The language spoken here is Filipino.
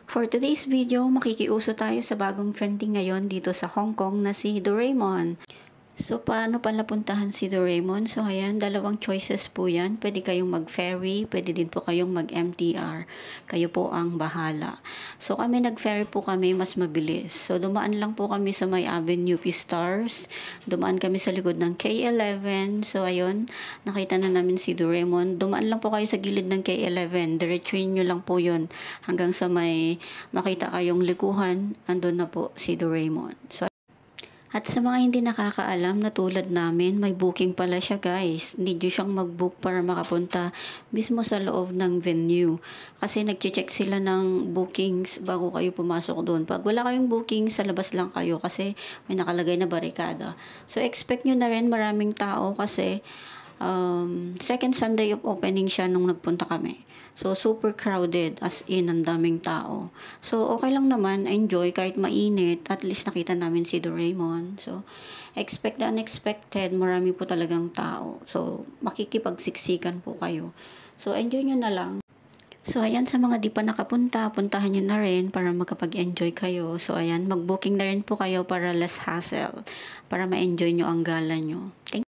For today's video, makikiuso tayo sa bagong trending ngayon dito sa Hong Kong na si Doraemon. So, paano pala puntahan si Doraemon? So, ayan, dalawang choices po yan. Pwede kayong mag-ferry, pwede din po kayong mag-MTR. Kayo po ang bahala. So, kami nag-ferry po kami, mas mabilis. So, dumaan lang po kami sa may Avenue P Stars. Dumaan kami sa likod ng K11. So, ayun, nakita na namin si Doraemon. Dumaan lang po kayo sa gilid ng K11. Diretsuin nyo lang po yun hanggang sa may makita kayong likuhan. Andun na po si Doraemon. So, at sa mga hindi nakakaalam na tulad namin, may booking pala siya guys. Need nyo siyang mag-book para makapunta mismo sa loob ng venue. Kasi nag-check sila ng bookings bago kayo pumasok doon. Pag wala kayong booking, sa labas lang kayo kasi may nakalagay na barikada. So expect nyo na rin maraming tao kasi second Sunday of opening siya nung nagpunta kami. So, super crowded, as in, ang daming tao. So, okay lang naman, enjoy, kahit mainit, at least nakita namin si Doraemon. So, expect the unexpected, marami po talagang tao. So, makikipagsiksikan po kayo. So, enjoy nyo na lang. So, ayan, sa mga di pa nakapunta, puntahan nyo na rin para makapag-enjoy kayo. So, ayan, mag-booking na rin po kayo para less hassle, para ma-enjoy nyo ang gala nyo. Thank